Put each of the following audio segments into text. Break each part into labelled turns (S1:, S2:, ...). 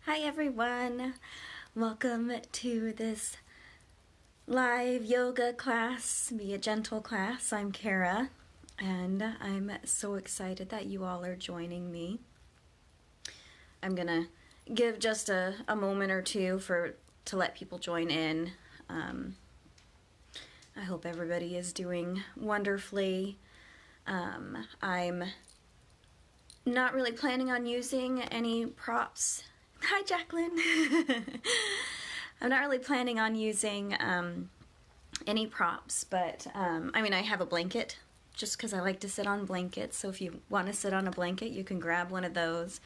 S1: Hi everyone, welcome to this live yoga class, Be a Gentle class. I'm Kara and I'm so excited that you all are joining me. I'm gonna give just a moment or two to let people join in. I hope everybody is doing wonderfully. I'm not really planning on using any props. Hi, Jacqueline. I'm not really planning on using any props, but I mean, I have a blanket just because I like to sit on blankets. So if you want to sit on a blanket, you can grab one of those.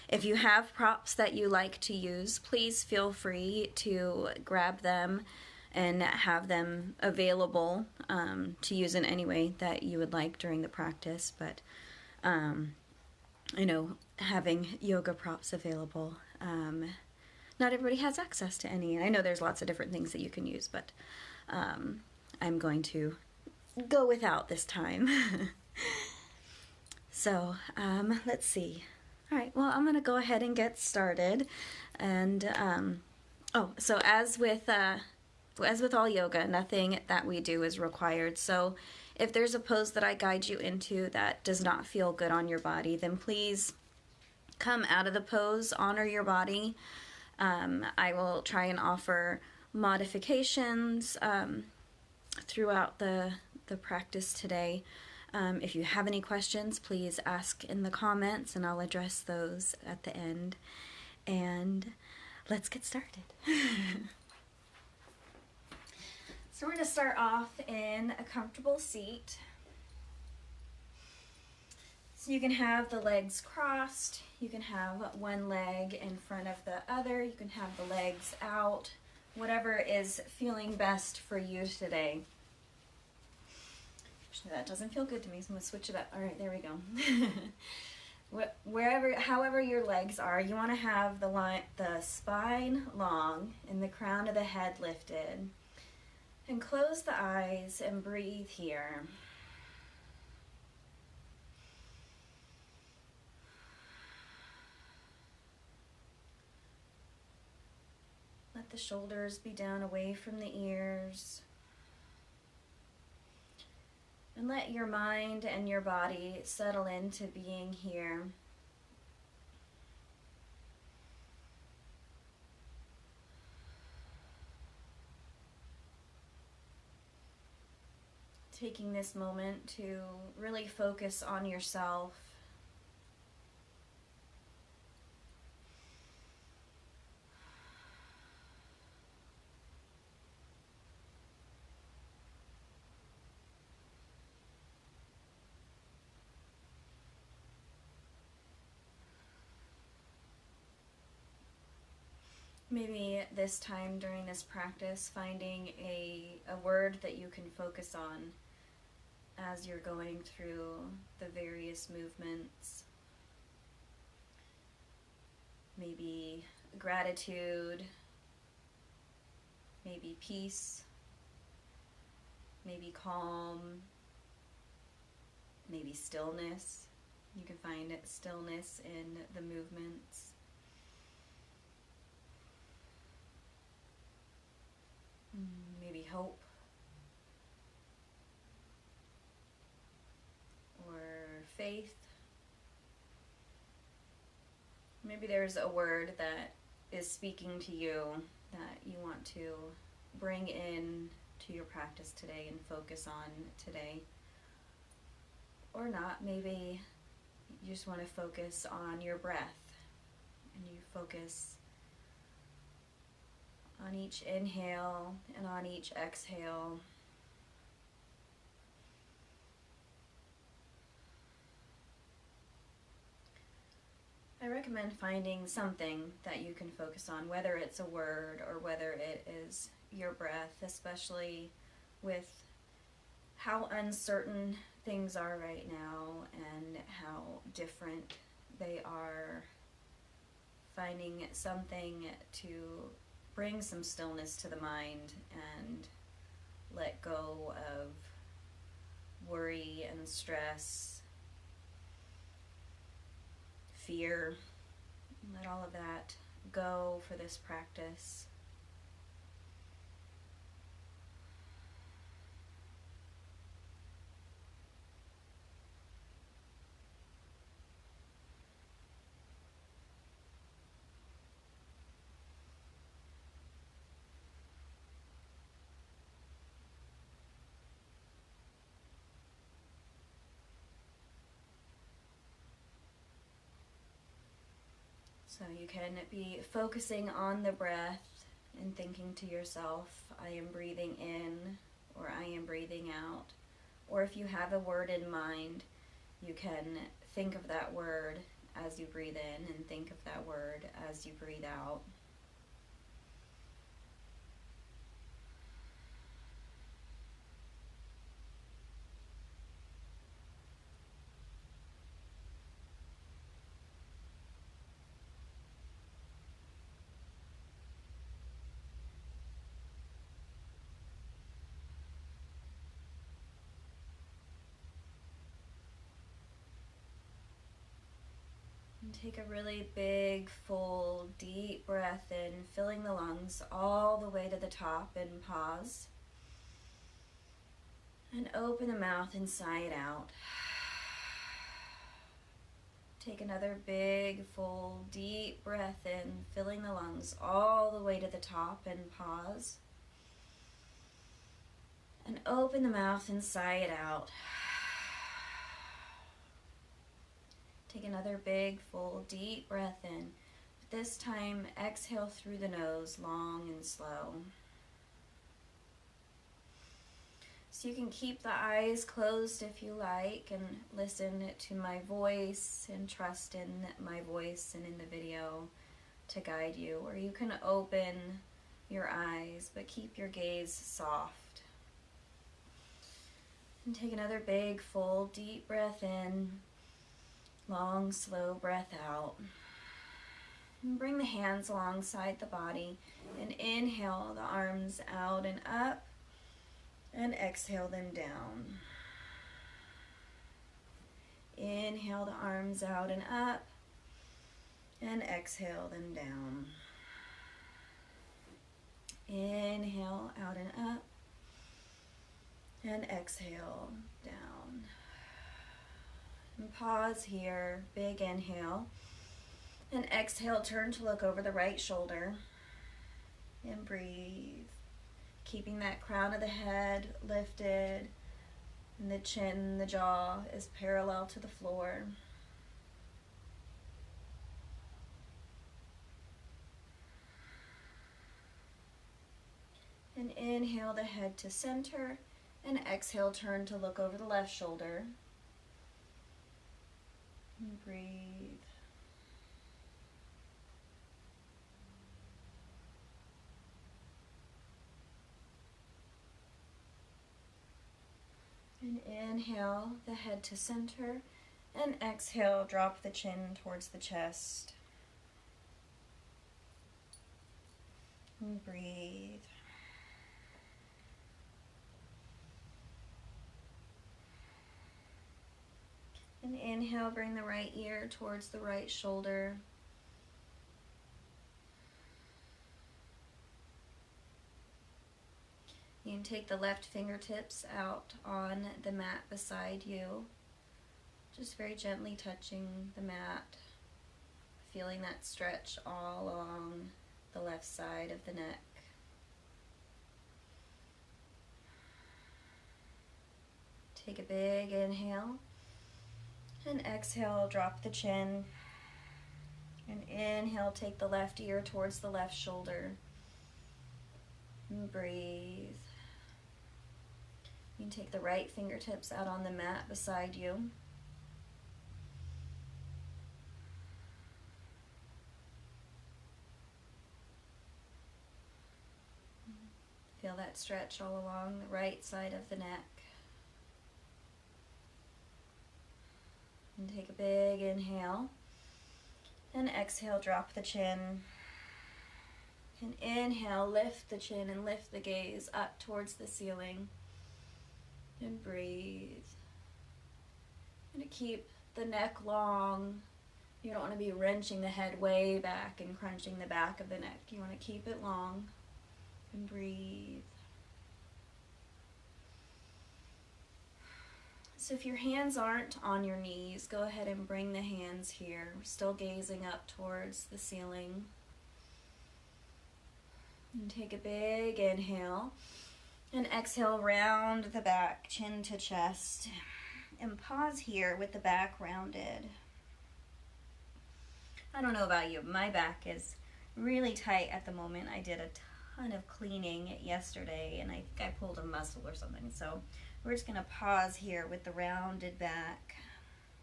S1: If you have props that you like to use, please feel free to grab them and have them available to use in any way that you would like during the practice. But you know, having yoga props available, not everybody has access to any. I know there's lots of different things that you can use, but I'm going to go without this time. So let's see. All right, well, I'm going to go ahead and get started. And so as with all yoga, nothing that we do is required. So if there's a pose that I guide you into that does not feel good on your body, then please come out of the pose, honor your body. I will try and offer modifications throughout the practice today. If you have any questions, please ask in the comments and I'll address those at the end. And let's get started. So we're going to start off in a comfortable seat. So you can have the legs crossed, you can have one leg in front of the other, you can have the legs out, whatever is feeling best for you today. Actually, that doesn't feel good to me, so I'm going to switch it up. All right, there we go. However your legs are, you want to have the spine long and the crown of the head lifted. And close the eyes and breathe here. Let the shoulders be down away from the ears. And let your mind and your body settle into being here. Taking this moment to really focus on yourself. Maybe this time during this practice, finding a word that you can focus on as you're going through the various movements. Maybe gratitude, maybe peace, maybe calm, maybe stillness. You can find stillness in the movements. Maybe hope. Or faith. Maybe there's a word that is speaking to you that you want to bring in to your practice today and focus on today. Or not, maybe you just want to focus on your breath and you focus on each inhale and on each exhale. I recommend finding something that you can focus on, whether it's a word or whether it is your breath, especially with how uncertain things are right now and how different they are. Finding something to bring some stillness to the mind and let go of worry and stress, fear. Let all of that go for this practice. So you can be focusing on the breath and thinking to yourself, I am breathing in, or I am breathing out. Or if you have a word in mind, you can think of that word as you breathe in and think of that word as you breathe out. And take a really big, full, deep breath in, filling the lungs all the way to the top, and pause. And open the mouth and sigh it out. Take another big, full, deep breath in, filling the lungs all the way to the top, and pause. And open the mouth and sigh it out. Take another big, full, deep breath in. This time, exhale through the nose, long and slow. So you can keep the eyes closed if you like and listen to my voice and trust in my voice and in the video to guide you. Or you can open your eyes, but keep your gaze soft. And take another big, full, deep breath in. Long, slow breath out. And bring the hands alongside the body and inhale the arms out and up and exhale them down. Inhale the arms out and up and exhale them down. Inhale out and up and exhale down. And pause here, big inhale, and exhale, turn to look over the right shoulder, and breathe, keeping that crown of the head lifted, and the chin, the jaw is parallel to the floor. And inhale the head to center, and exhale, turn to look over the left shoulder. And breathe. And inhale the head to center, and exhale, drop the chin towards the chest. And breathe. And inhale, bring the right ear towards the right shoulder. You can take the left fingertips out on the mat beside you, just very gently touching the mat, feeling that stretch all along the left side of the neck. Take a big inhale, and exhale, drop the chin. And inhale, take the left ear towards the left shoulder. And breathe. You can take the right fingertips out on the mat beside you. Feel that stretch all along the right side of the neck. And take a big inhale. And exhale, drop the chin. And inhale, lift the chin and lift the gaze up towards the ceiling. And breathe. And to keep the neck long, You don't want to be wrenching the head way back and crunching the back of the neck. You want to keep it long and breathe. So if your hands aren't on your knees, go ahead and bring the hands here. We're still gazing up towards the ceiling. And take a big inhale. And exhale, round the back, chin to chest. And pause here with the back rounded. I don't know about you, but my back is really tight at the moment. I did a ton of cleaning yesterday, and I think I pulled a muscle or something. So we're just going to pause here with the rounded back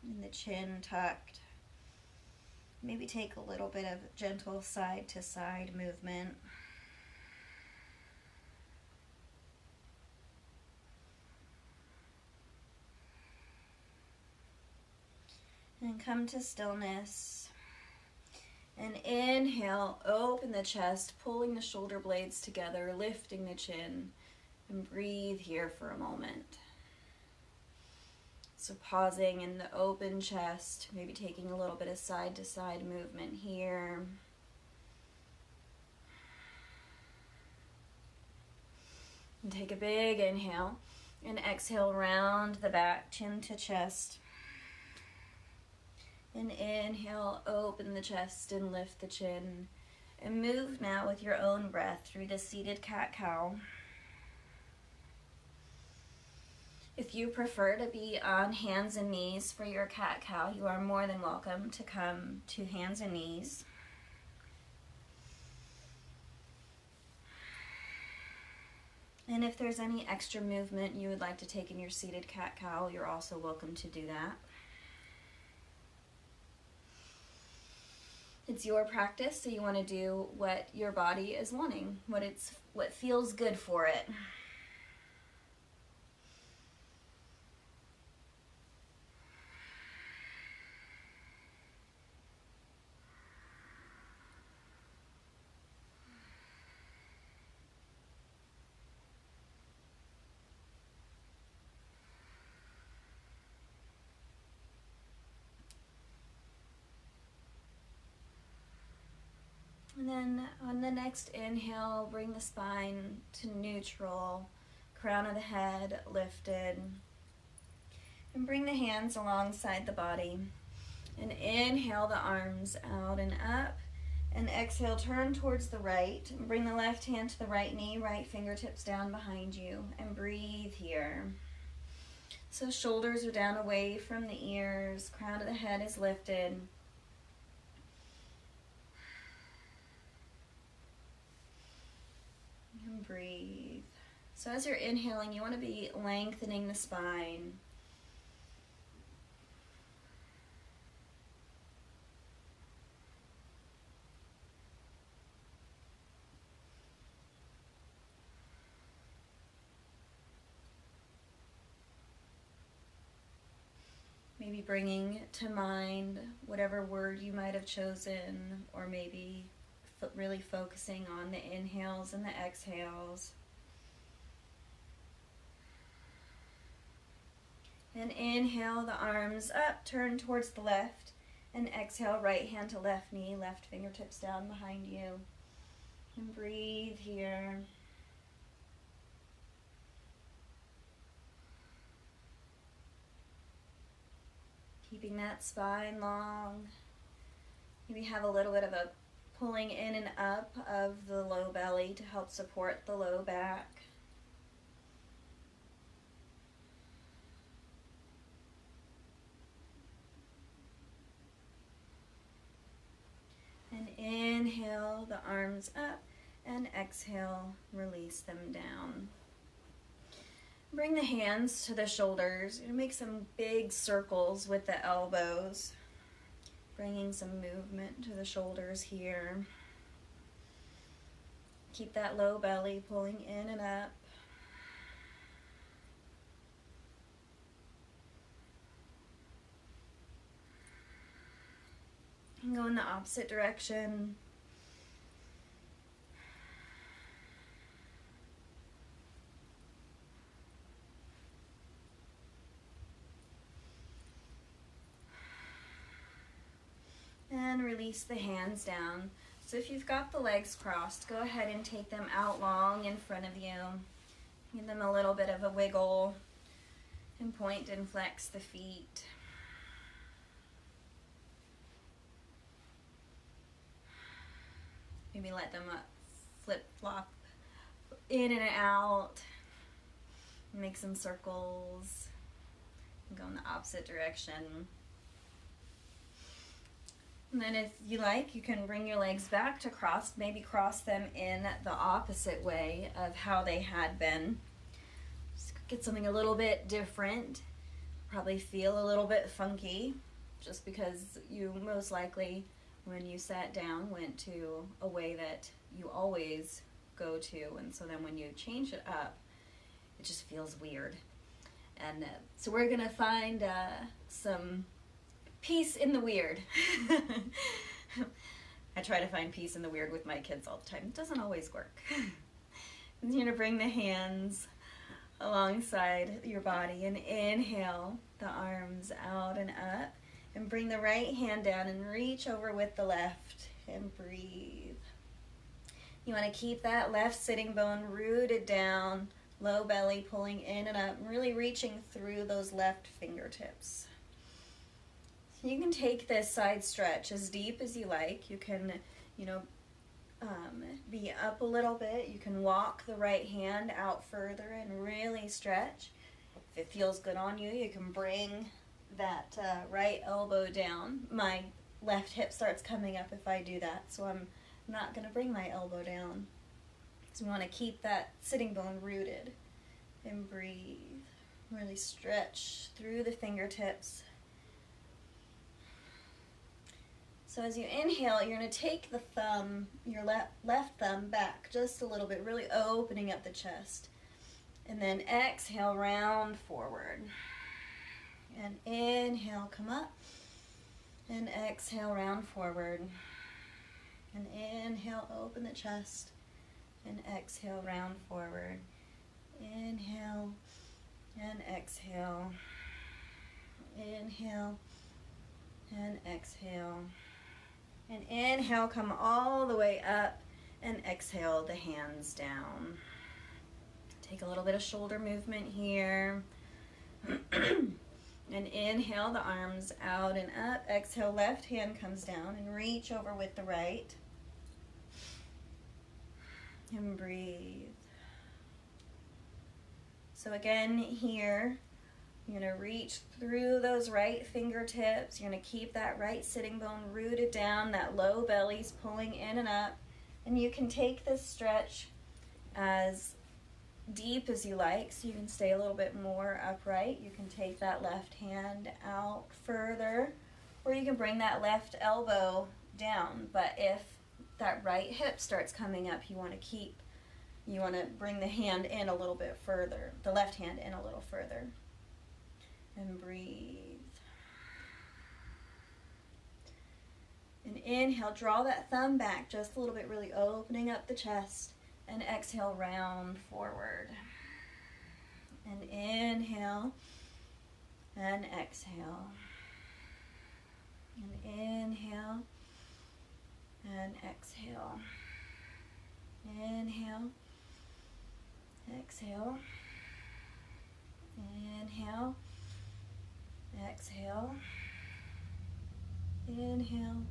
S1: and the chin tucked. Maybe take a little bit of gentle side to side movement. And come to stillness. And inhale, open the chest, pulling the shoulder blades together, lifting the chin, and breathe here for a moment. So pausing in the open chest, maybe taking a little bit of side to side movement here. And take a big inhale, and exhale, round the back, chin to chest. And inhale, open the chest and lift the chin. And move now with your own breath through the seated cat-cow. If you prefer to be on hands and knees for your cat-cow, you are more than welcome to come to hands and knees. And if there's any extra movement you would like to take in your seated cat-cow, you're also welcome to do that. It's your practice, so you want to do what your body is wanting, what feels good for it. And then on the next inhale, bring the spine to neutral, crown of the head lifted. And bring the hands alongside the body. And inhale the arms out and up. And exhale, turn towards the right. And bring the left hand to the right knee, right fingertips down behind you. And breathe here. So shoulders are down away from the ears, crown of the head is lifted. And breathe. So as you're inhaling, you want to be lengthening the spine. Maybe bringing to mind whatever word you might have chosen, or maybe really focusing on the inhales and the exhales. And inhale the arms up, turn towards the left, and exhale right hand to left knee, left fingertips down behind you. And breathe here. Keeping that spine long. Maybe have a little bit of a pulling in and up of the low belly to help support the low back. And inhale the arms up, and exhale, release them down. Bring the hands to the shoulders and make some big circles with the elbows. Bringing some movement to the shoulders here. Keep that low belly pulling in and up. And go in the opposite direction. then release the hands down. So if you've got the legs crossed, go ahead and take them out long in front of you. Give them a little bit of a wiggle and point and flex the feet. Maybe let them flip-flop in and out. Make some circles. And go in the opposite direction. And then if you like, you can bring your legs back to cross, maybe cross them in the opposite way of how they had been. Just get something a little bit different. Probably feel a little bit funky, just because you most likely, when you sat down, went to a way that you always go to, and so then when you change it up, it just feels weird. And so we're gonna find some peace in the weird. I try to find peace in the weird with my kids all the time. It doesn't always work. You're gonna bring the hands alongside your body and inhale the arms out and up, and bring the right hand down and reach over with the left and breathe. You want to keep that left sitting bone rooted down, low belly pulling in and up, really reaching through those left fingertips. You can take this side stretch as deep as you like. You can, be up a little bit. You can walk the right hand out further and really stretch. If it feels good on you, you can bring that right elbow down. My left hip starts coming up if I do that, so I'm not going to bring my elbow down. So we want to keep that sitting bone rooted and breathe. Really stretch through the fingertips. So as you inhale, you're going to take the thumb, your left thumb back just a little bit, really opening up the chest. And then exhale, round forward. And inhale, come up. And exhale, round forward. And inhale, open the chest. And exhale, round forward. Inhale and exhale. Inhale and exhale. And inhale, come all the way up, and exhale the hands down. Take a little bit of shoulder movement here. And inhale the arms out and up. Exhale, left hand comes down and reach over with the right. And breathe. So again here, you're going to reach through those right fingertips. You're going to keep that right sitting bone rooted down, that low belly's pulling in and up. And you can take this stretch as deep as you like, so you can stay a little bit more upright. You can take that left hand out further, or you can bring that left elbow down. But if that right hip starts coming up, you want to bring the hand in a little bit further, the left hand in a little further. And breathe. And inhale, draw that thumb back just a little bit, really opening up the chest. And exhale, round forward. And inhale. And exhale. And inhale. And exhale. Inhale. Exhale. Inhale. Exhale. Inhale.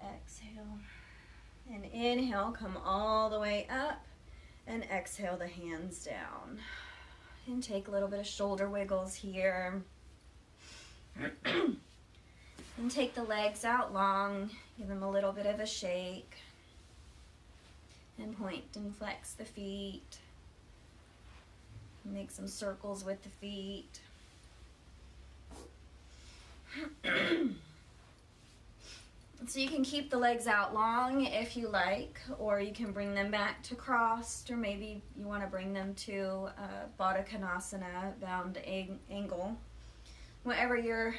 S1: Exhale. And inhale, come all the way up, and exhale the hands down. And take a little bit of shoulder wiggles here. And take the legs out long, give them a little bit of a shake. And point and flex the feet. Make some circles with the feet. So you can keep the legs out long if you like, or you can bring them back to crossed, or maybe you want to bring them to Baddha Konasana, bound angle. Whatever you're,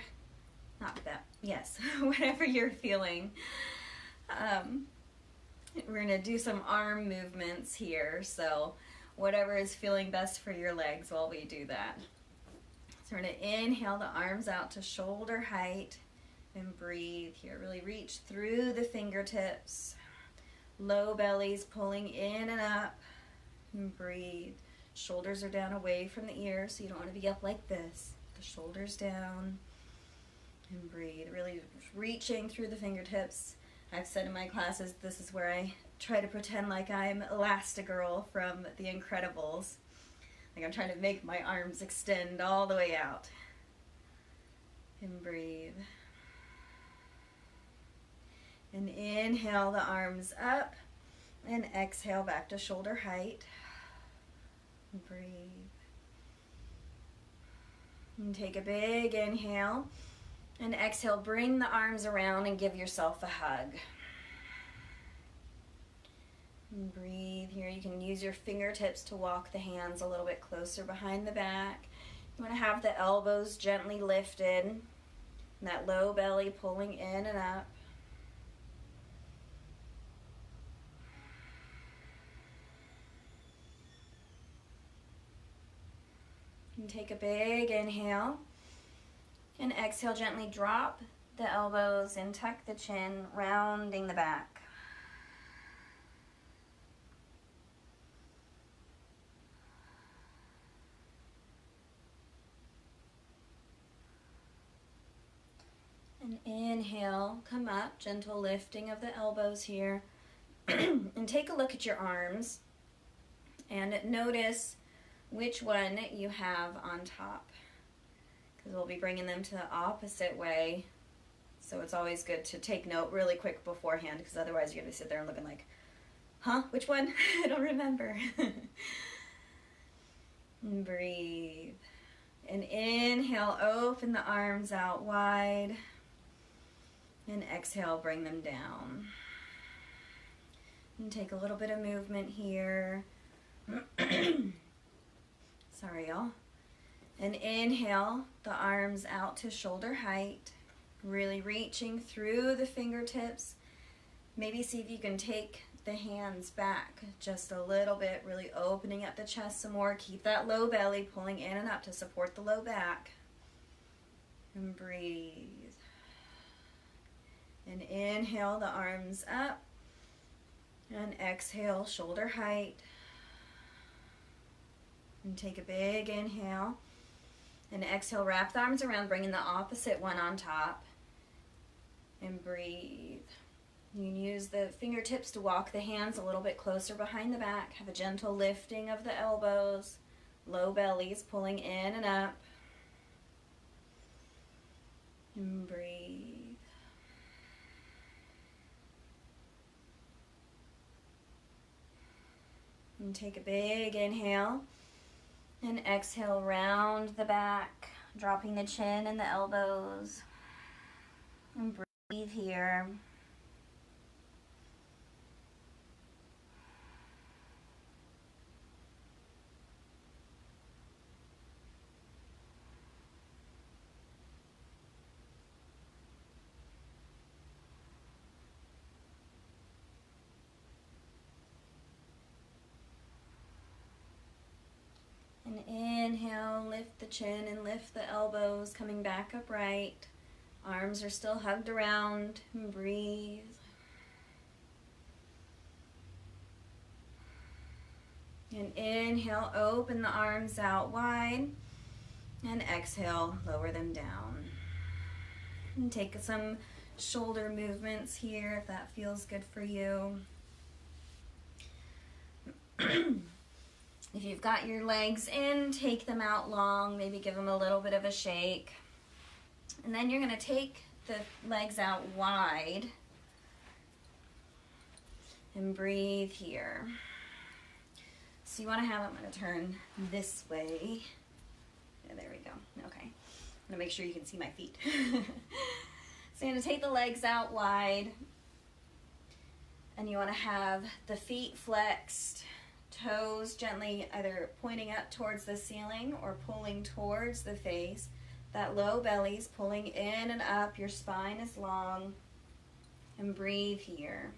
S1: whatever you're feeling. We're going to do some arm movements here, so whatever is feeling best for your legs while we do that. So we're going to inhale the arms out to shoulder height, And breathe here. Really reach through the fingertips. Low bellies pulling in and up. And breathe. Shoulders are down away from the ears, so you don't want to be up like this. The shoulders down. And breathe. Really reaching through the fingertips. I've said in my classes, this is where I try to pretend like I'm Elastigirl from The Incredibles. Like I'm trying to make my arms extend all the way out. And breathe. And inhale the arms up. And exhale back to shoulder height. And breathe. And take a big inhale. And exhale, bring the arms around and give yourself a hug. And breathe here. You can use your fingertips to walk the hands a little bit closer behind the back. You want to have the elbows gently lifted. And that low belly pulling in and up. And take a big inhale. And exhale, gently drop the elbows and tuck the chin, rounding the back. And inhale, come up, gentle lifting of the elbows here. And take a look at your arms and notice which one you have on top. Because we'll be bringing them to the opposite way. So it's always good to take note really quick beforehand, because otherwise you're going to sit there and looking like, huh, which one? I don't remember. And breathe. And inhale, open the arms out wide. And exhale, bring them down. And take a little bit of movement here. Sorry, y'all. And inhale, the arms out to shoulder height. Really reaching through the fingertips. Maybe see if you can take the hands back just a little bit, really opening up the chest some more. Keep that low belly pulling in and up to support the low back. And breathe. And inhale, the arms up. And exhale, shoulder height. And take a big inhale. And exhale, wrap the arms around, bringing the opposite one on top. And breathe. You can use the fingertips to walk the hands a little bit closer behind the back. Have a gentle lifting of the elbows. Low bellies pulling in and up. And breathe. And take a big inhale. And exhale, round the back, dropping the chin and the elbows. And breathe here. And inhale, lift the chin and lift the elbows, coming back upright. Arms are still hugged around, and breathe. And inhale, open the arms out wide. And exhale, lower them down. And take some shoulder movements here if that feels good for you. If you've got your legs in, take them out long, maybe give them a little bit of a shake. And then you're going to take the legs out wide and breathe here. So you want to have, I'm going to turn this way. Yeah, there we go. Okay. I'm going to make sure you can see my feet. So you're going to take the legs out wide, and you want to have the feet flexed. Toes gently either pointing up towards the ceiling or pulling towards the face. That low belly's pulling in and up. Your spine is long. And breathe here.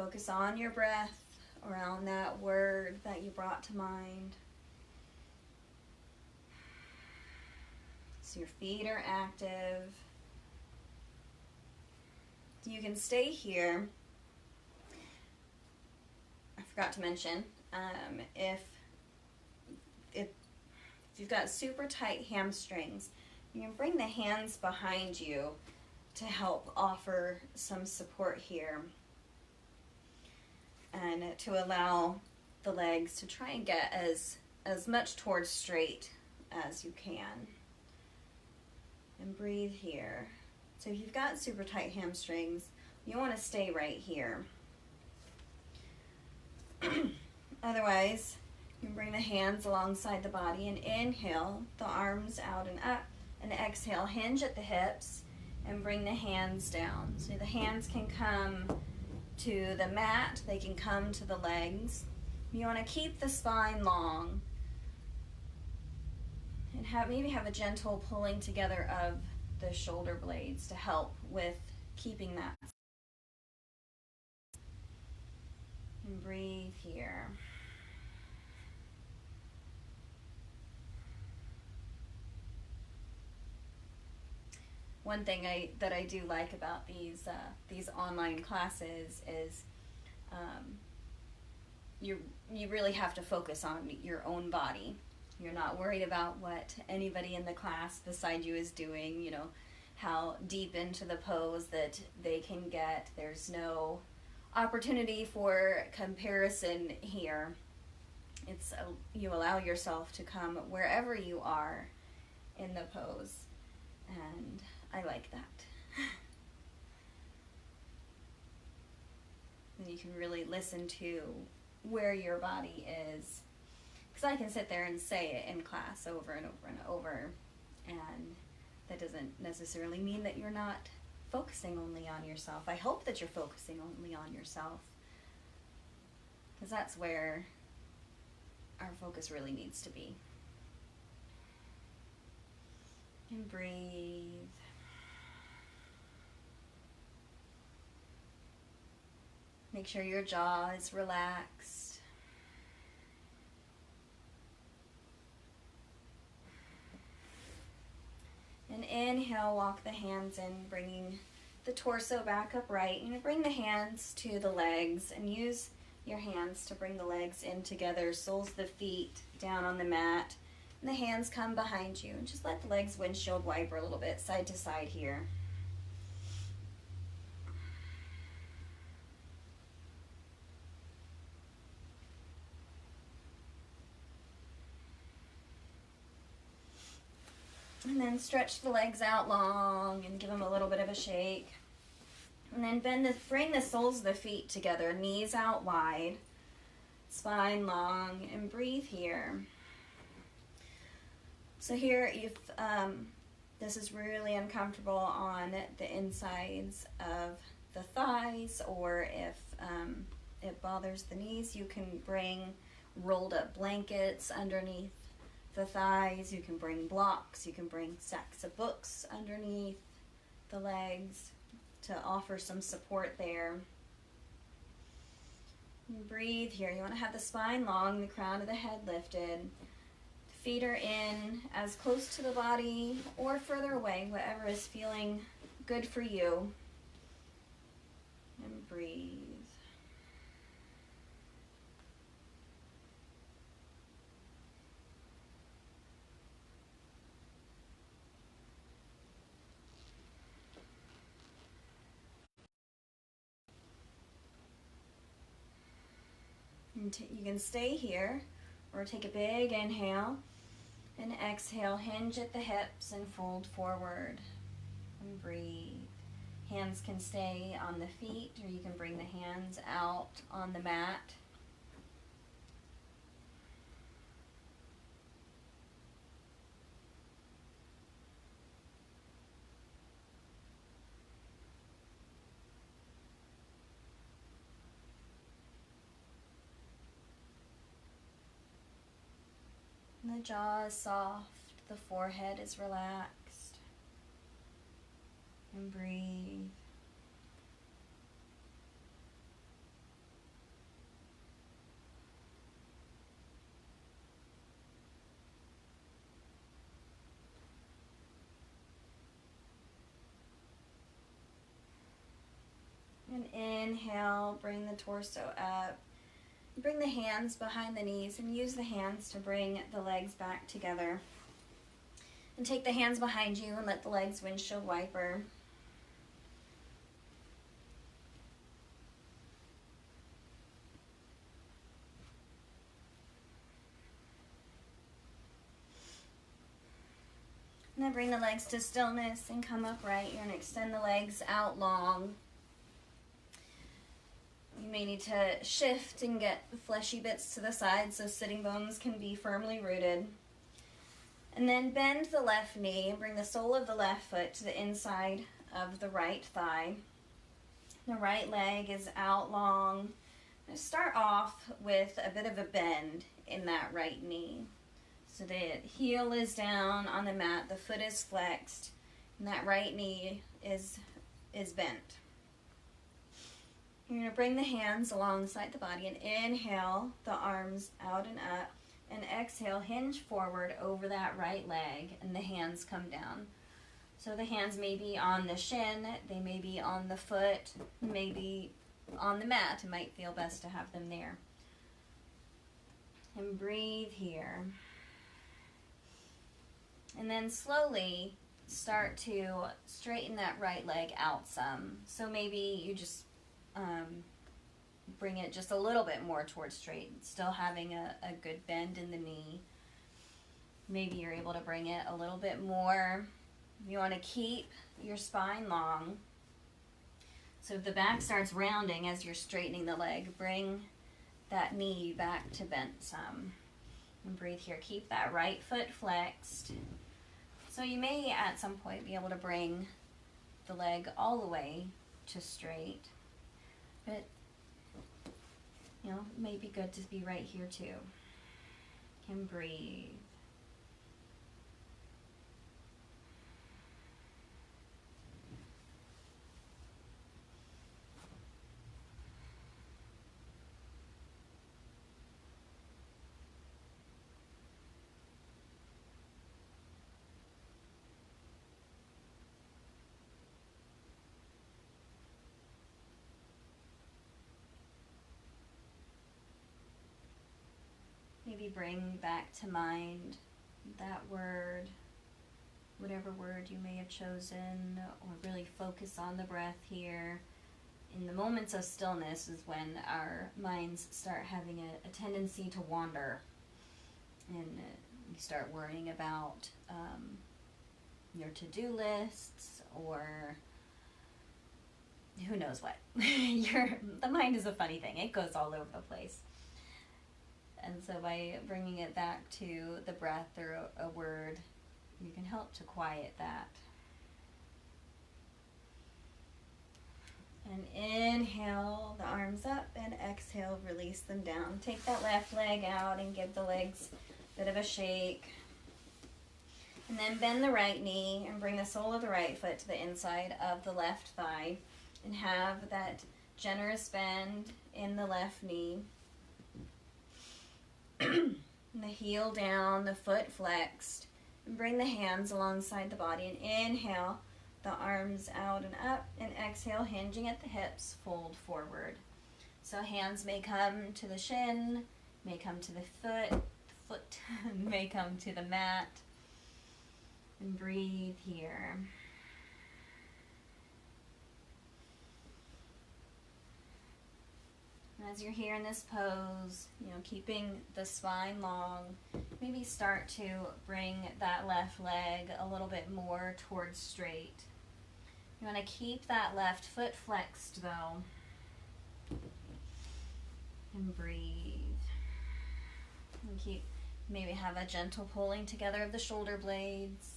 S1: focus on your breath or on that word that you brought to mind. So your feet are active. You can stay here. I forgot to mention, if you've got super tight hamstrings, you can bring the hands behind you to help offer some support here and to allow the legs to try and get as much towards straight as you can. And breathe here. So if you've got super tight hamstrings, you want to stay right here. Otherwise, you can bring the hands alongside the body and inhale the arms out and up, and exhale, hinge at the hips and bring the hands down. So the hands can come to the mat, they can come to the legs. You want to keep the spine long and maybe have a gentle pulling together of the shoulder blades to help with keeping that. And breathe here. One thing that I do like about these online classes is you really have to focus on your own body. You're not worried about what anybody in the class beside you is doing, you know, how deep into the pose that they can get. There's no opportunity for comparison here. You allow yourself to come wherever you are in the pose, and I like that. And you can really listen to where your body is. Because I can sit there and say it in class over and over and over, and that doesn't necessarily mean that you're not focusing only on yourself. I hope that you're focusing only on yourself, because that's where our focus really needs to be. And breathe. Make sure your jaw is relaxed. And inhale, walk the hands in, bringing the torso back upright. You're going to bring the hands to the legs and use your hands to bring the legs in together, soles of the feet down on the mat, and the hands come behind you. And just let the legs windshield wiper a little bit side to side here. And then stretch the legs out long and give them a little bit of a shake. And then bring the soles of the feet together, knees out wide, spine long, and breathe here. So here, if this is really uncomfortable on the insides of the thighs, or if it bothers the knees, you can bring rolled up blankets underneath the thighs. You can bring blocks, you can bring stacks of books underneath the legs to offer some support there. And breathe here. You want to have the spine long, the crown of the head lifted. The feet are in as close to the body or further away, whatever is feeling good for you. And breathe. You can stay here or take a big inhale and exhale. Hinge at the hips and fold forward and breathe. Hands can stay on the feet, or you can bring the hands out on the mat. And the jaw is soft, the forehead is relaxed. And breathe. inhale, bring the torso up. Bring the hands behind the knees and use the hands to bring the legs back together. And take the hands behind you and let the legs windshield wiper. And then bring the legs to stillness and come upright. You're going to extend the legs out long. You may need to shift and get the fleshy bits to the side so sitting bones can be firmly rooted. And then bend the left knee and bring the sole of the left foot to the inside of the right thigh. The right leg is out long. Start off with a bit of a bend in that right knee. So the heel is down on the mat, the foot is flexed, and that right knee is bent. You're going to bring the hands alongside the body and inhale the arms out and up, and exhale, hinge forward over that right leg, and the hands come down. So the hands may be on the shin, they may be on the foot, maybe on the mat. It might feel best to have them there. And breathe here. And then slowly start to straighten that right leg out some. So maybe you just bring it just a little bit more towards straight, still having a good bend in the knee. Maybe you're able to bring it a little bit more. You want to keep your spine long. So if the back starts rounding as you're straightening the leg, bring that knee back to bent some. And breathe here. Keep that right foot flexed. So you may at some point be able to bring the leg all the way to straight. But, you know, it may be good to be right here too. And breathe. Maybe bring back to mind that word, whatever word you may have chosen, or really focus on the breath here. In the moments of stillness is when our minds start having a tendency to wander, and you start worrying about your to-do lists, or who knows what. The mind is a funny thing. It goes all over the place. And so by bringing it back to the breath or a word, you can help to quiet that. And inhale the arms up, and exhale, release them down. Take that left leg out and give the legs a bit of a shake. And then bend the right knee and bring the sole of the right foot to the inside of the left thigh, and have that generous bend in the left knee. The heel down, the foot flexed, and bring the hands alongside the body, and inhale the arms out and up, and exhale, hinging at the hips, fold forward. So hands may come to the shin, may come to the foot may come to the mat, and breathe here. As you're here in this pose, keeping the spine long, maybe start to bring that left leg a little bit more towards straight. You want to keep that left foot flexed though. And breathe. And maybe have a gentle pulling together of the shoulder blades.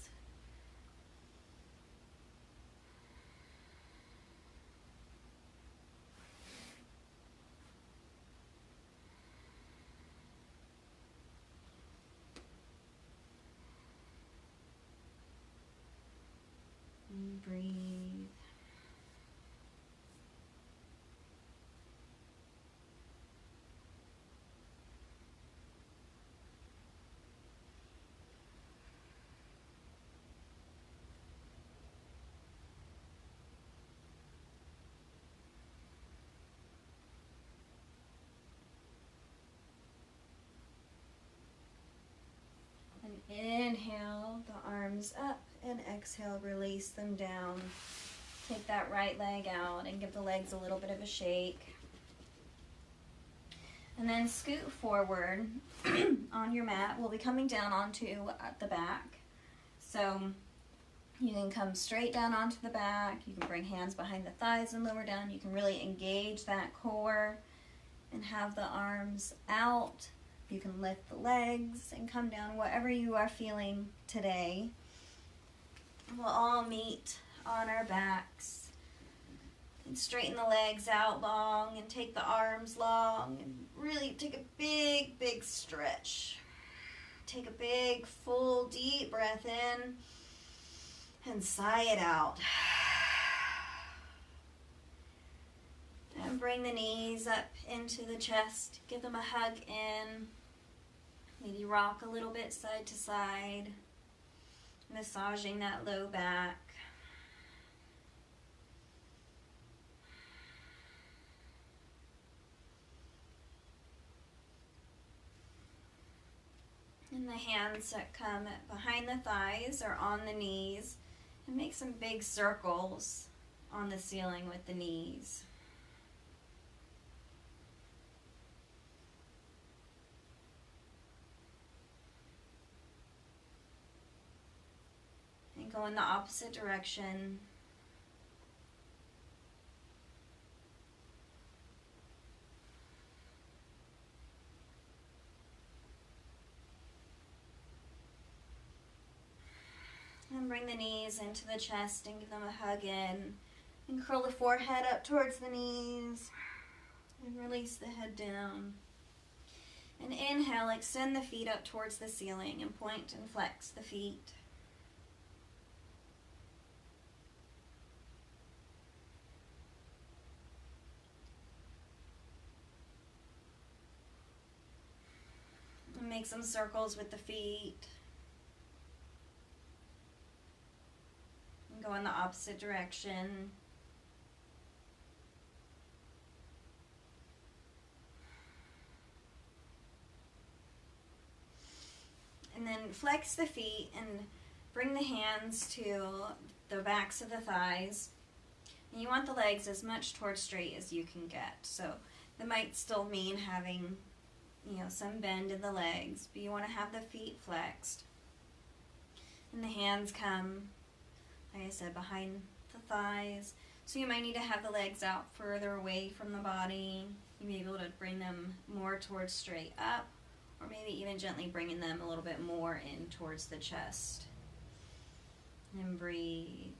S1: Breathe. exhale, release them down. Take that right leg out and give the legs a little bit of a shake. And then scoot forward on your mat. We'll be coming down onto the back. So you can come straight down onto the back. You can bring hands behind the thighs and lower down. You can really engage that core and have the arms out. You can lift the legs and come down, whatever you are feeling today. We'll all meet on our backs. And straighten the legs out long and take the arms long and really take a big, big stretch. Take a big, full, deep breath in and sigh it out. And bring the knees up into the chest. Give them a hug in. Maybe rock a little bit side to side. Massaging that low back. And the hands that come behind the thighs or on the knees. And make some big circles on the ceiling with the knees. And go in the opposite direction. And bring the knees into the chest and give them a hug in. And curl the forehead up towards the knees. And release the head down. And inhale, extend the feet up towards the ceiling and point and flex the feet. And make some circles with the feet. Go in the opposite direction. And then flex the feet and bring the hands to the backs of the thighs. And you want the legs as much towards straight as you can get. So that might still mean having, some bend in the legs, but you want to have the feet flexed. And the hands come, like I said, behind the thighs. So you might need to have the legs out further away from the body. You may be able to bring them more towards straight up, or maybe even gently bringing them a little bit more in towards the chest. And breathe.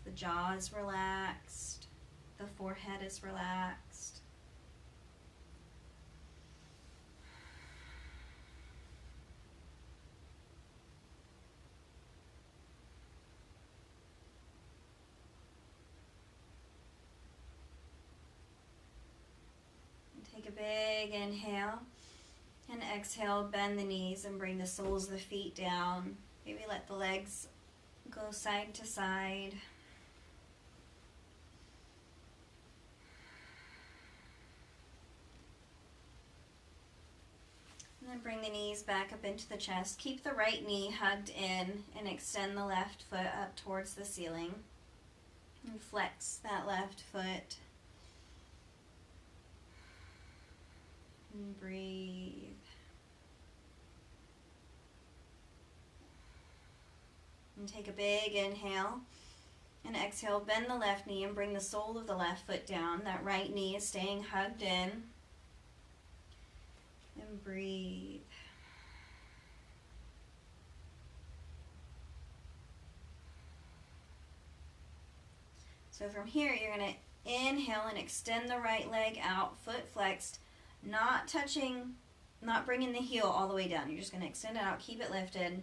S1: The jaw is relaxed. The forehead is relaxed. Take a big inhale and exhale, bend the knees and bring the soles of the feet down. Maybe let the legs go side to side. And then bring the knees back up into the chest. Keep the right knee hugged in and extend the left foot up towards the ceiling. And flex that left foot. And breathe. And take a big inhale. And exhale, bend the left knee and bring the sole of the left foot down. That right knee is staying hugged in. And breathe. So from here, you're going to inhale and extend the right leg out, foot flexed. Not touching, not bringing the heel all the way down. You're just going to extend it out, keep it lifted.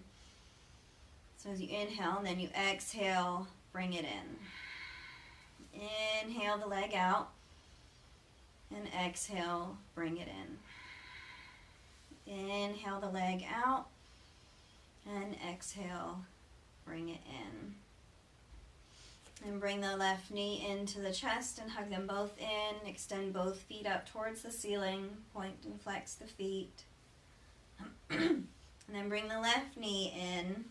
S1: So as you inhale, and then you exhale, bring it in. Inhale the leg out, and exhale, bring it in. Inhale the leg out, and exhale, bring it in. And bring the left knee into the chest and hug them both in. Extend both feet up towards the ceiling. Point and flex the feet. And then bring the left knee in.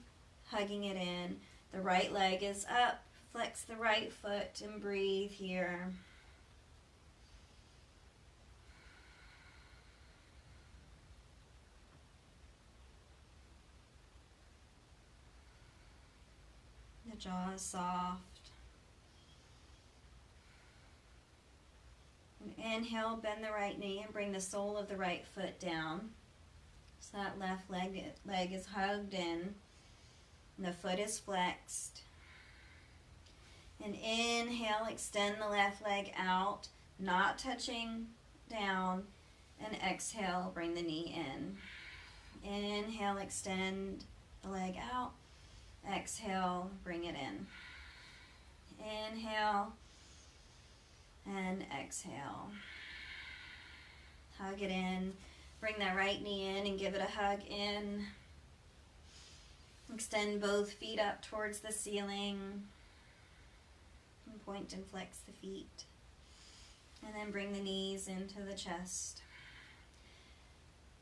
S1: hugging it in. The right leg is up. Flex the right foot and breathe here. The jaw is soft. And inhale, bend the right knee and bring the sole of the right foot down. So that left leg is hugged in. And the foot is flexed. And inhale, extend the left leg out, not touching down. And exhale, bring the knee in. Inhale, extend the leg out. Exhale, bring it in. Inhale and exhale. Hug it in. Bring that right knee in and give it a hug in. Extend both feet up towards the ceiling. And point and flex the feet. And then bring the knees into the chest.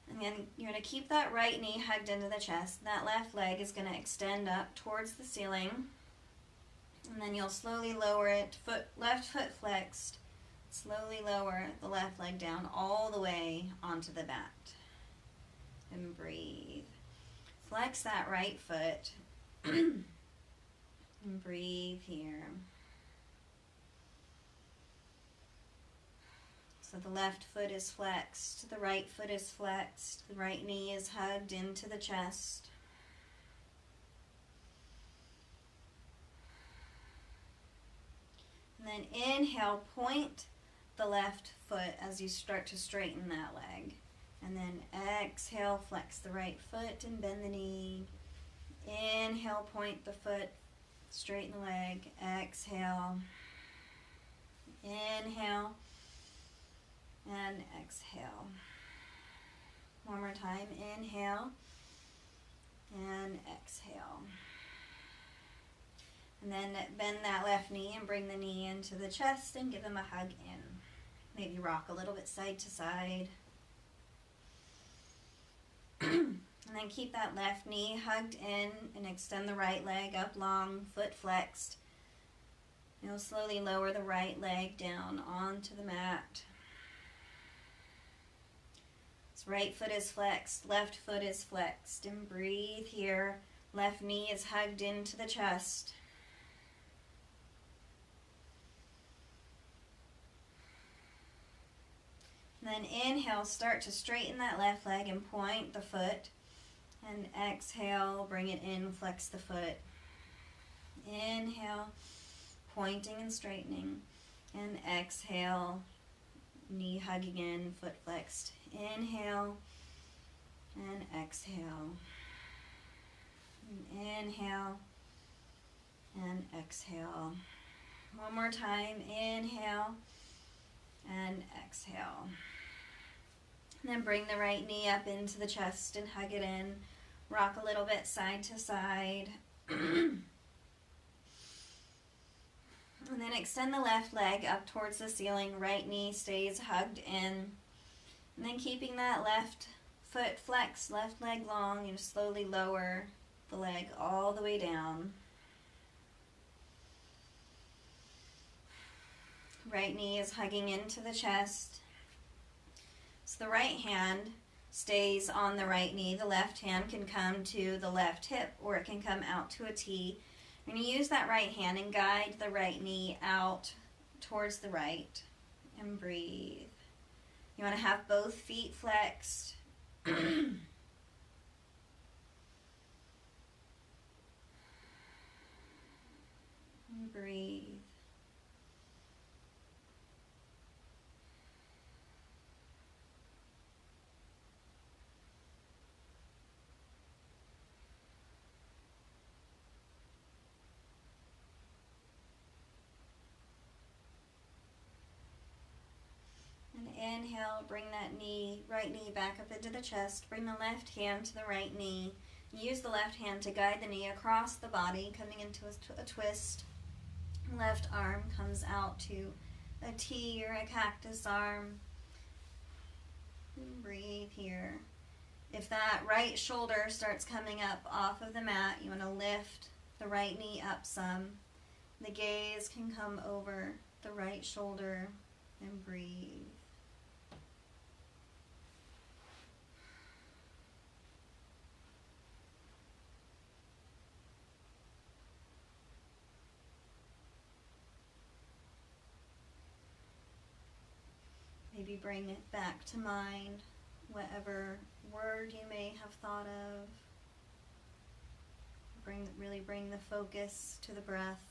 S1: And then you're going to keep that right knee hugged into the chest. That left leg is going to extend up towards the ceiling. And then you'll slowly lower it, left foot flexed. Slowly lower the left leg down all the way onto the mat. And breathe. Flex that right foot. And breathe here. So the left foot is flexed, the right foot is flexed, the right knee is hugged into the chest. And then inhale, point the left foot as you start to straighten that leg. And then exhale, flex the right foot and bend the knee. Inhale, point the foot, straighten the leg. Exhale. Inhale. And exhale. One more time. Inhale. And exhale. And then bend that left knee and bring the knee into the chest and give them a hug in. Maybe rock a little bit side to side. And then keep that left knee hugged in and extend the right leg up long, foot flexed. You'll slowly lower the right leg down onto the mat. So right foot is flexed, left foot is flexed. And breathe here. Left knee is hugged into the chest. And then inhale, start to straighten that left leg and point the foot. And exhale, bring it in, flex the foot. Inhale, pointing and straightening. And exhale, knee hugging in, foot flexed. Inhale and exhale. And inhale and exhale. One more time, inhale and exhale. And then bring the right knee up into the chest and hug it in. Rock a little bit side to side. And then extend the left leg up towards the ceiling. Right knee stays hugged in. And then keeping that left foot flexed, left leg long, and slowly lower the leg all the way down. Right knee is hugging into the chest. So the right hand stays on the right knee. The left hand can come to the left hip, or it can come out to a T. You're going to use that right hand and guide the right knee out towards the right. And breathe. You want to have both feet flexed. And breathe. Inhale, bring that right knee back up into the chest. Bring the left hand to the right knee. Use the left hand to guide the knee across the body, coming into a twist. Left arm comes out to a T or a cactus arm. And breathe here. If that right shoulder starts coming up off of the mat, you want to lift the right knee up some. The gaze can come over the right shoulder and breathe. Maybe bring it back to mind, whatever word you may have thought of. Really bring the focus to the breath.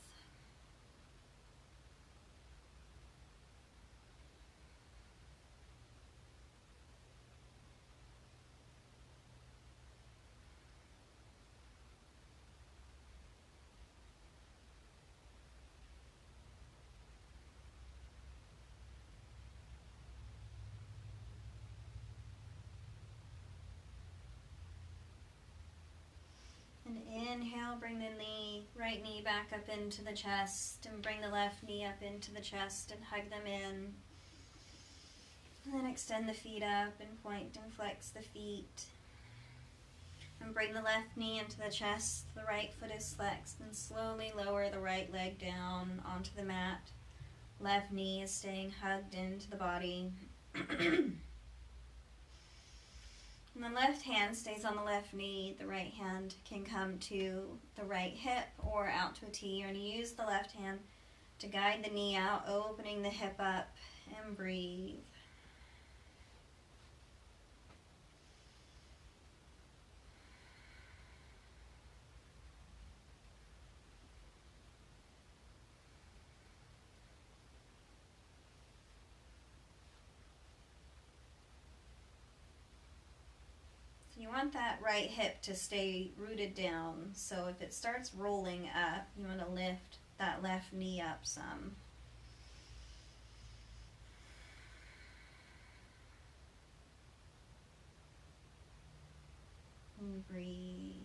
S1: And inhale, bring the right knee back up into the chest, and bring the left knee up into the chest and hug them in. And then extend the feet up and point and flex the feet. And bring the left knee into the chest, the right foot is flexed, and slowly lower the right leg down onto the mat. Left knee is staying hugged into the body. And the left hand stays on the left knee. The right hand can come to the right hip or out to a T. You're going to use the left hand to guide the knee out, opening the hip up, and breathe. You want that right hip to stay rooted down, so if it starts rolling up, you want to lift that left knee up some. And breathe.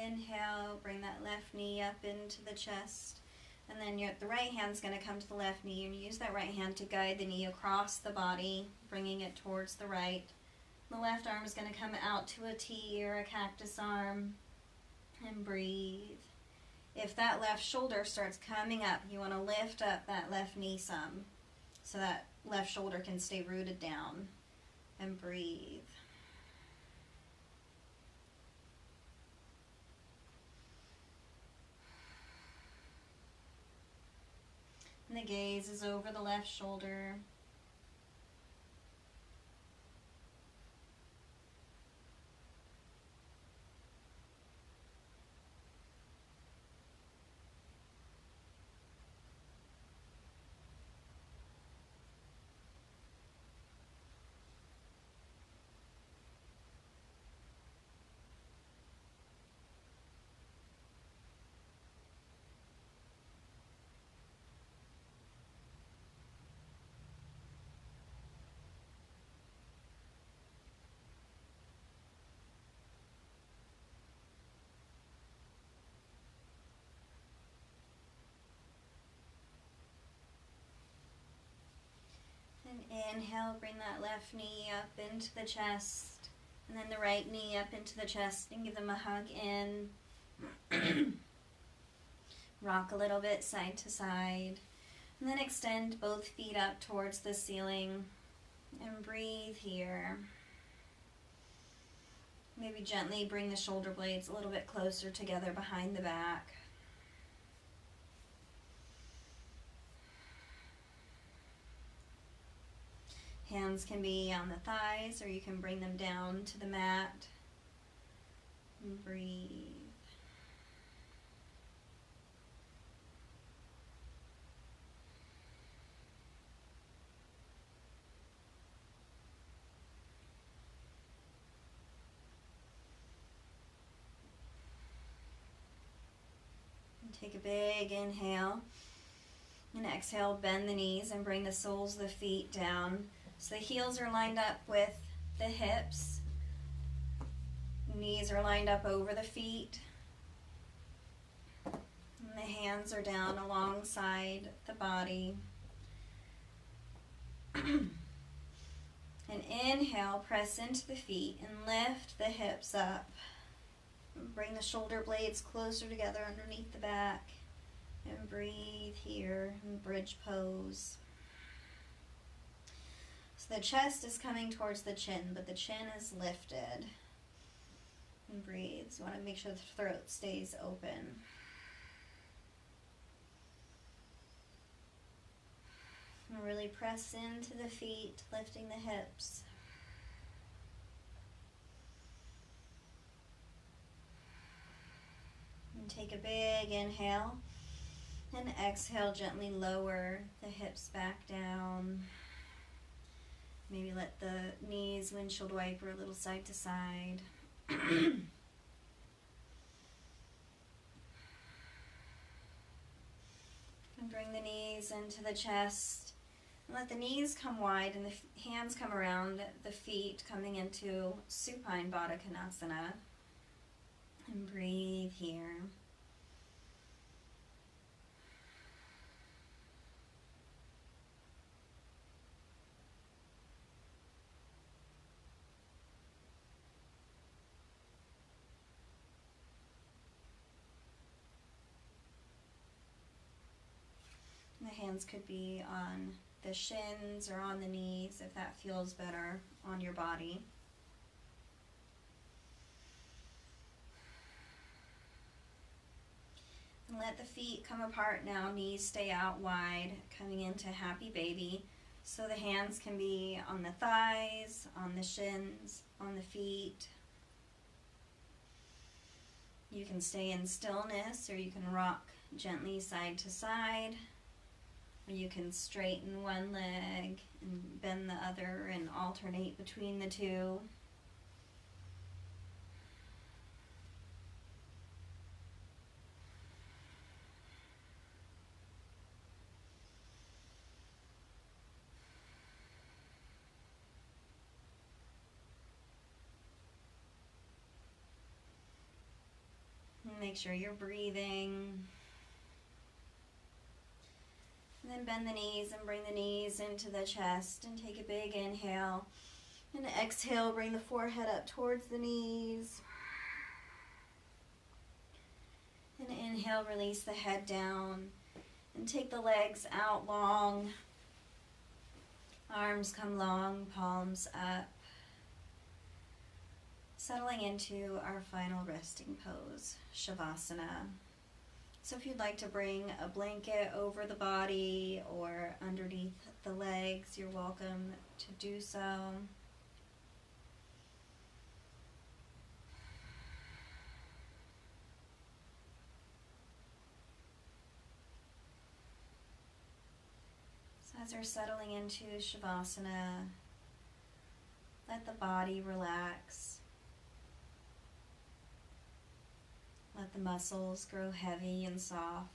S1: Inhale, bring that left knee up into the chest. And then the right hand's going to come to the left knee. And use that right hand to guide the knee across the body, bringing it towards the right. The left arm is going to come out to a T or a cactus arm. And breathe. If that left shoulder starts coming up, you want to lift up that left knee some, so that left shoulder can stay rooted down. And breathe. And the gaze is over the left shoulder. Inhale, bring that left knee up into the chest, and then the right knee up into the chest, and give them a hug in. Rock a little bit side to side, and then extend both feet up towards the ceiling, and breathe here. Maybe gently bring the shoulder blades a little bit closer together behind the back. Hands can be on the thighs, or you can bring them down to the mat. And breathe. And take a big inhale. And exhale, bend the knees and bring the soles of the feet down. So the heels are lined up with the hips. Knees are lined up over the feet. And the hands are down alongside the body. And inhale, press into the feet and lift the hips up. Bring the shoulder blades closer together underneath the back. And breathe here in bridge pose. So the chest is coming towards the chin, but the chin is lifted. And breathe. So you want to make sure the throat stays open. And really press into the feet, lifting the hips. And take a big inhale. And exhale, gently lower the hips back down. Maybe let the knees windshield wiper a little side to side. And bring the knees into the chest. And let the knees come wide and the hands come around the feet, coming into supine Baddha Konasana. And breathe here. The hands could be on the shins or on the knees if that feels better on your body. And let the feet come apart now, knees stay out wide, coming into happy baby. So the hands can be on the thighs, on the shins, on the feet. You can stay in stillness or you can rock gently side to side. Or you can straighten one leg and bend the other and alternate between the two. And make sure you're breathing. And then bend the knees and bring the knees into the chest and take a big inhale. And exhale, bring the forehead up towards the knees. And inhale, release the head down. And take the legs out long. Arms come long, palms up. Settling into our final resting pose, Shavasana. So if you'd like to bring a blanket over the body or underneath the legs, you're welcome to do so. So as you're settling into Shavasana, let the body relax. Let the muscles grow heavy and soft.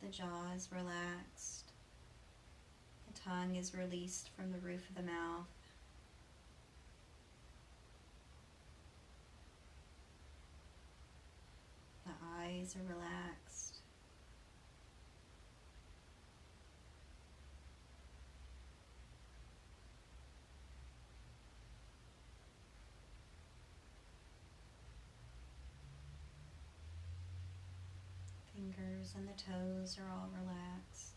S1: The jaw is relaxed. The tongue is released from the roof of the mouth. The eyes are relaxed. Fingers and the toes are all relaxed.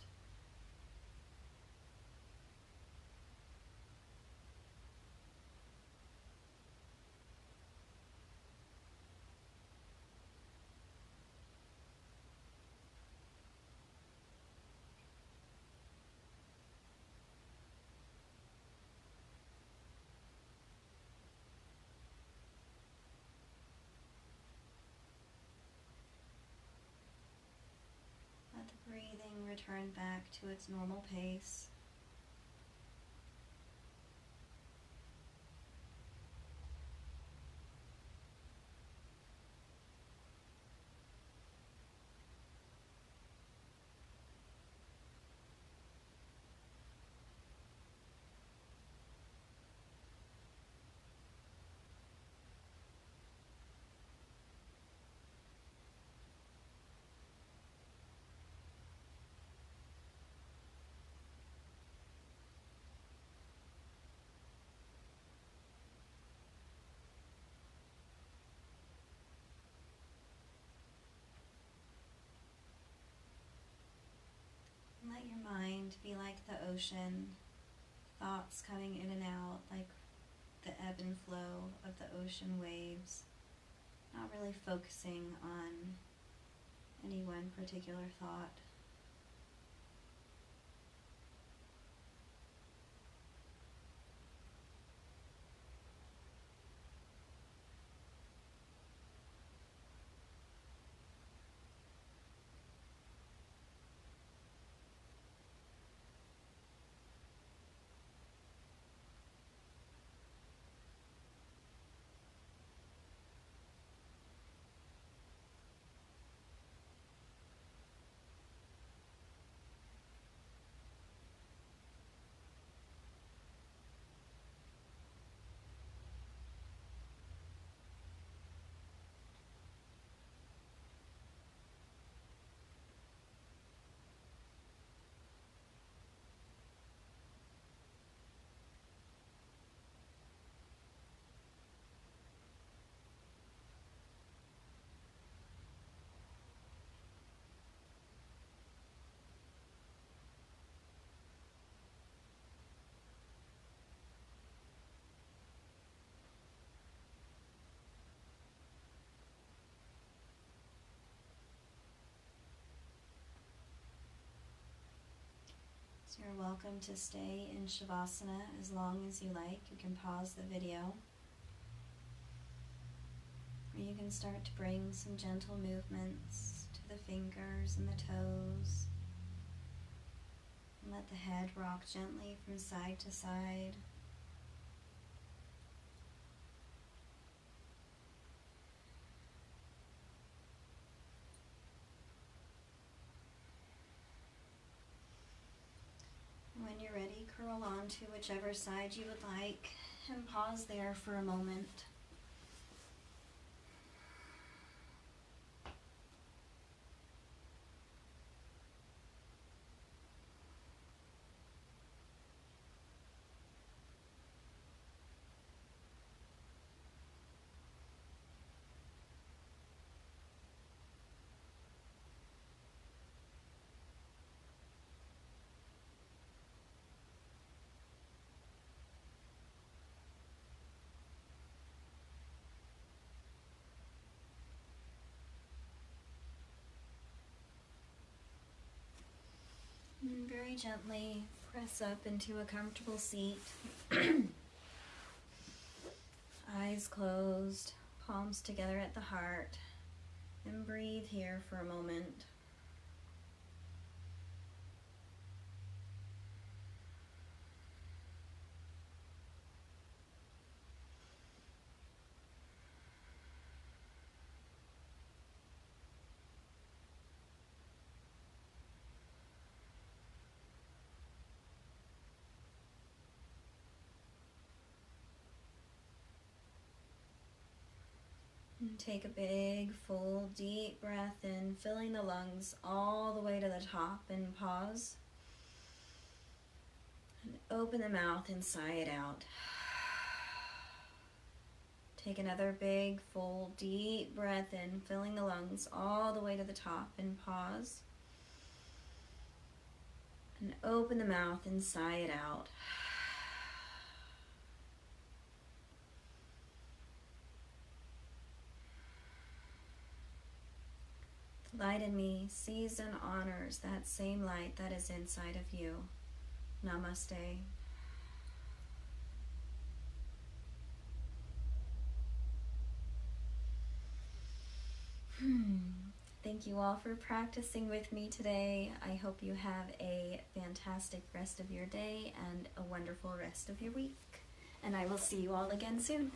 S1: Let the breathing return back to its normal pace. ocean, thoughts coming in and out like the ebb and flow of the ocean waves, not really focusing on any one particular thought. So you're welcome to stay in Shavasana as long as you like. You can pause the video, or you can start to bring some gentle movements to the fingers and the toes. And let the head rock gently from side to side. When you're ready, curl onto whichever side you would like and pause there for a moment. And very gently press up into a comfortable seat. Eyes closed, palms together at the heart, and breathe here for a moment. And take a big, full, deep breath in, filling the lungs all the way to the top, and pause. And open the mouth and sigh it out. Take another big, full, deep breath in, filling the lungs all the way to the top, and pause. And open the mouth and sigh it out. The light in me sees and honors that same light that is inside of you. Namaste. Thank you all for practicing with me today. I hope you have a fantastic rest of your day and a wonderful rest of your week. And I will see you all again soon.